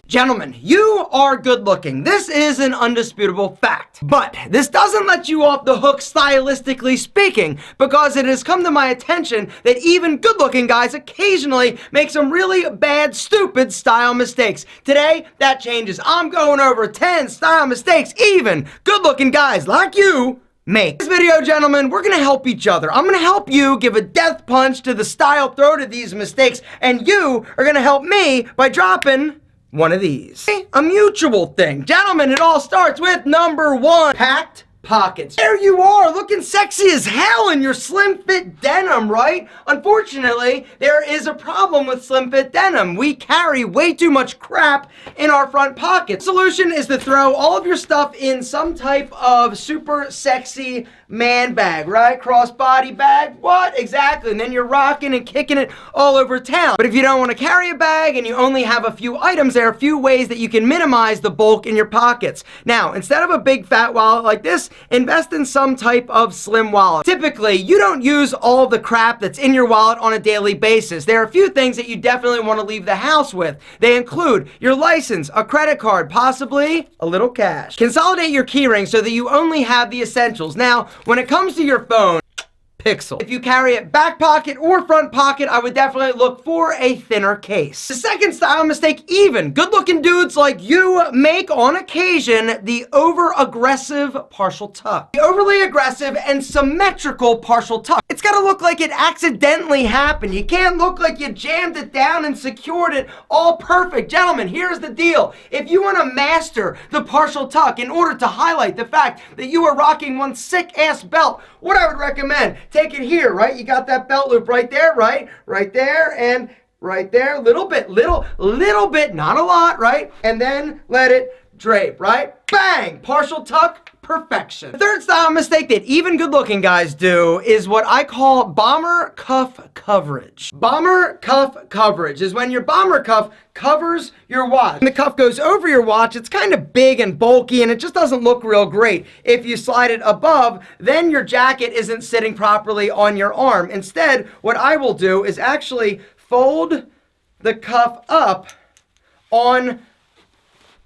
Gentlemen, you are good looking. This is an undisputable fact. But this doesn't let you off the hook stylistically speaking, because it has come to my attention that even good looking guys occasionally make some really bad, stupid style mistakes. Today, that changes. I'm going over 10 style mistakes even good looking guys like you make. In this video, gentlemen, we're gonna help each other. I'm gonna help you give a death punch to the style throw to these mistakes, and you are gonna help me by dropping one of these. A mutual thing. Gentlemen, it all starts with number one, packed pockets. There you are, looking sexy as hell in your slim fit denim, right? Unfortunately, there is a problem with slim fit denim. We carry way too much crap in our front pockets. The solution is to throw all of your stuff in some type of super sexy man bag, right? Crossbody bag, what? Exactly, and then you're rocking and kicking it all over town. But if you don't want to carry a bag and you only have a few items, there are a few ways that you can minimize the bulk in your pockets. Now, instead of a big fat wallet like this, invest in some type of slim wallet. Typically, you don't use all of the crap that's in your wallet on a daily basis. There are a few things that you definitely want to leave the house with. They include your license, a credit card, possibly a little cash. Consolidate your keyring so that you only have the essentials. Now, when it comes to your phone, Pixel. If you carry it back pocket or front pocket, I would definitely look for a thinner case. The second style mistake even good looking dudes like you make on occasion, the over-aggressive partial tuck. The overly aggressive and symmetrical partial tuck. It's gotta look like it accidentally happened. You can't look like you jammed it down and secured it all perfect. Gentlemen, here's the deal. If you wanna master the partial tuck in order to highlight the fact that you are rocking one sick ass belt, what I would recommend, take it here, right? You got that belt loop right there, right? Right there and right there. Little bit, not a lot, right? And then let it drape, right? Bang! Partial tuck, perfection. The third style mistake that even good looking guys do is what I call bomber cuff coverage. Bomber cuff coverage is when your bomber cuff covers your watch. When the cuff goes over your watch, it's kind of big and bulky and it just doesn't look real great. If you slide it above, then your jacket isn't sitting properly on your arm. Instead, what I will do is actually fold the cuff up on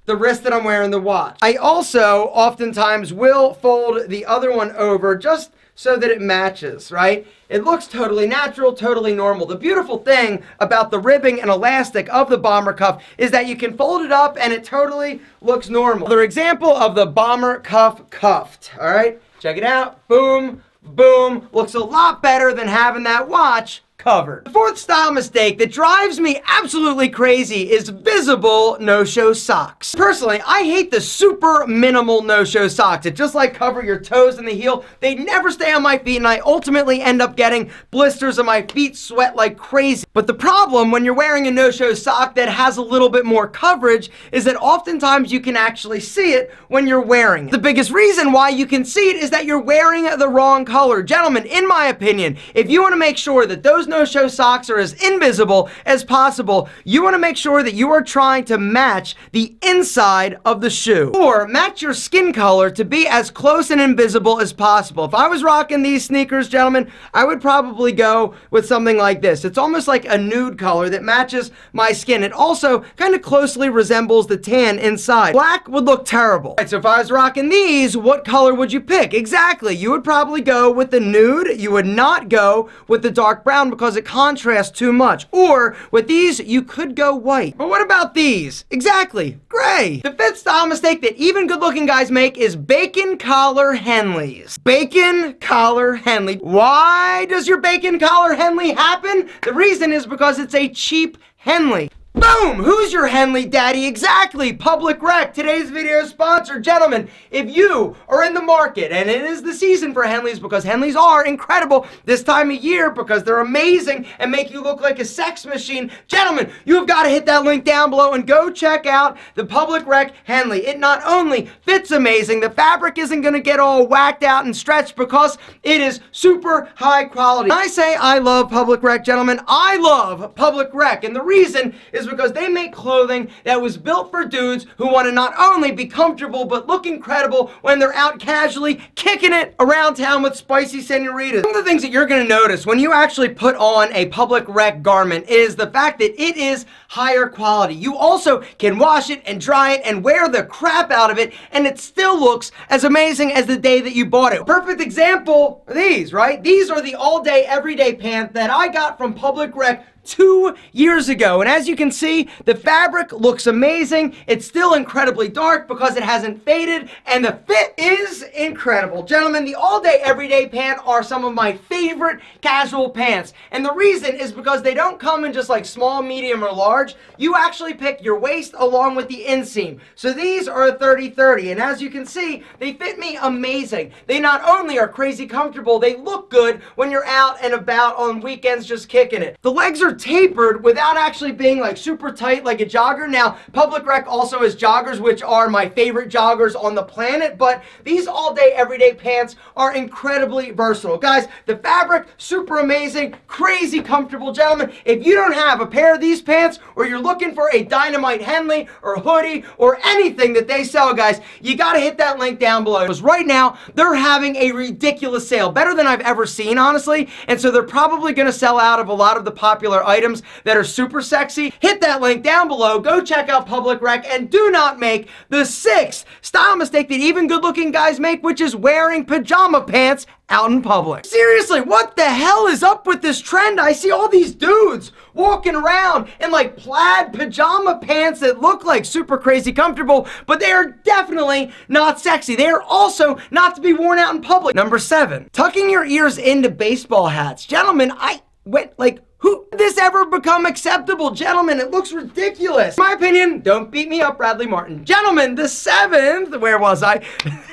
the wrist that I'm wearing the watch. I also oftentimes will fold the other one over just so that it matches, right? It looks totally natural, totally normal. The beautiful thing about the ribbing and elastic of the bomber cuff is that you can fold it up and it totally looks normal. Another example of the bomber cuff cuffed, all right? Check it out, boom, boom. Looks a lot better than having that watch covered. The fourth style mistake that drives me absolutely crazy is visible no-show socks. Personally, I hate the super minimal no-show socks. It just like cover your toes and the heel. They never stay on my feet and I ultimately end up getting blisters and my feet sweat like crazy. But the problem when you're wearing a no-show sock that has a little bit more coverage is that oftentimes you can actually see it when you're wearing it. The biggest reason why you can see it is that you're wearing the wrong color. Gentlemen, in my opinion, if you want to make sure that those no-show socks are as invisible as possible, you want to make sure that you are trying to match the inside of the shoe, or match your skin color to be as close and invisible as possible. If I was rocking these sneakers, gentlemen, I would probably go with something like this. It's almost like a nude color that matches my skin. It also kind of closely resembles the tan inside. Black would look terrible. Right, so if I was rocking these, what color would you pick? Exactly, you would probably go with the nude. You would not go with the dark brown because it contrasts too much. Or with these, you could go white. But what about these? Exactly, gray. The fifth style mistake that even good looking guys make is bacon collar Henleys. Bacon collar Henley. Why does your bacon collar Henley happen? The reason is because it's a cheap Henley. Boom! Who's your Henley daddy? Exactly! Public Rec, today's video sponsor. Gentlemen, if you are in the market, and it is the season for Henleys because Henleys are incredible this time of year because they're amazing and make you look like a sex machine, gentlemen, you have got to hit that link down below and go check out the Public Rec Henley. It not only fits amazing, the fabric isn't going to get all whacked out and stretched because it is super high quality. When I say I love Public Rec, gentlemen, I love Public Rec, and the reason is is because they make clothing that was built for dudes who want to not only be comfortable but look incredible when they're out casually kicking it around town with spicy senoritas. One of the things that you're going to notice when you actually put on a public rec garment is the fact that it is higher quality. You also can wash it and dry it and wear the crap out of it, and it still looks as amazing as the day that you bought it. Perfect example are these, right? These are the all-day, everyday pants that I got from Public Rec 2 years ago, and as you can see, the fabric looks amazing. It's still incredibly dark because it hasn't faded, and the fit is incredible. Gentlemen, the all-day everyday pants are some of my favorite casual pants, and the reason is because they don't come in just like small, medium, or large. You actually pick your waist along with the inseam. So these are a 30-30, and as you can see, they fit me amazing. They not only are crazy comfortable, they look good when you're out and about on weekends just kicking it. The legs are tapered without actually being like super tight like a jogger. Now, Public Rec also has joggers, which are my favorite joggers on the planet, but these all-day, everyday pants are incredibly versatile. Guys, the fabric, super amazing, crazy comfortable. Gentlemen, if you don't have a pair of these pants, or you're looking for a dynamite Henley or hoodie or anything that they sell, guys, you gotta hit that link down below. Because right now, they're having a ridiculous sale, better than I've ever seen, honestly, and so they're probably gonna sell out of a lot of the popular items that are super sexy. Hit that link down below, go check out Public Rec, and do not make the sixth style mistake that even good-looking guys make, which is wearing pajama pants out in public. Seriously, what the hell is up with this trend? I see all these dudes walking around in like plaid pajama pants that look like super crazy comfortable, but they are definitely not sexy. They are also not to be worn out in public. Number 7, tucking your ears into baseball hats. Gentlemen, I went like, who did this ever become acceptable? Gentlemen, it looks ridiculous. In my opinion, don't beat me up, Bradley Martin. Gentlemen, the 7th, where was I?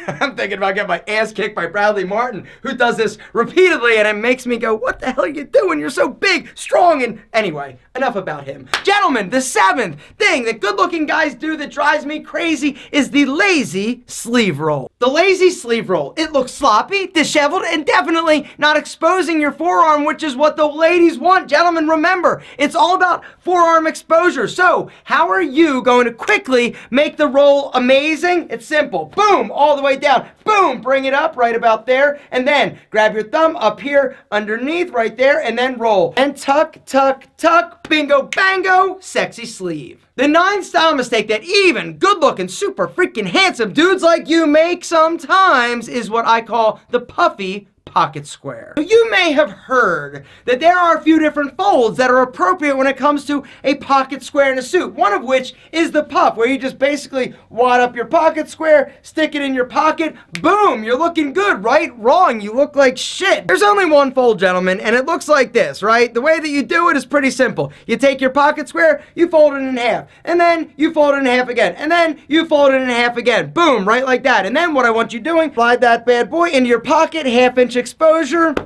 I'm thinking about getting my ass kicked by Bradley Martin, who does this repeatedly, and it makes me go, what the hell are you doing? You're so big, strong, and anyway, enough about him. Gentlemen, the 7th thing that good-looking guys do that drives me crazy is the lazy sleeve roll. The lazy sleeve roll. It looks sloppy, disheveled, and definitely not exposing your forearm, which is what the ladies want. Gentlemen, remember, it's all about forearm exposure. So, how are you going to quickly make the roll amazing? It's simple. Boom, all the way down. Boom, bring it up right about there. And then grab your thumb up here underneath right there and then roll. And tuck, tuck, tuck, bingo, bango, sexy sleeve. The 9th style mistake that even good-looking, super freaking handsome dudes like you make sometimes is what I call the puffy pocket square. You may have heard that there are a few different folds that are appropriate when it comes to a pocket square in a suit, one of which is the puff, where you just basically wad up your pocket square, stick it in your pocket, boom, you're looking good, right? Wrong, you look like shit. There's only one fold, gentlemen, and it looks like this, right? The way that you do it is pretty simple. You take your pocket square, you fold it in half, and then you fold it in half again, and then you fold it in half again, boom, right like that. And then what I want you doing, slide that bad boy into your pocket, half-inch exposure,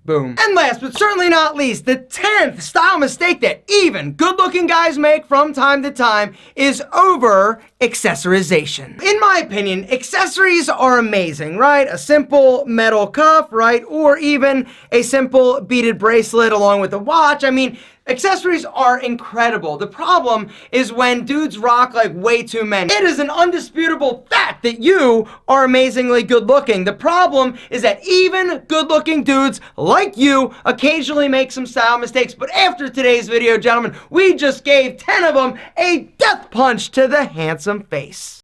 boom. And last but certainly not least, the 10th style mistake that even good-looking guys make from time to time is over accessorization. In my opinion, accessories are amazing, right? A simple metal cuff, right? Or even a simple beaded bracelet along with a watch. I mean, accessories are incredible. The problem is when dudes rock like way too many. It is an undisputable fact that you are amazingly good looking. The problem is that even good looking dudes like you occasionally make some style mistakes. But after today's video, gentlemen, we just gave 10 of them a death punch to the handsome face.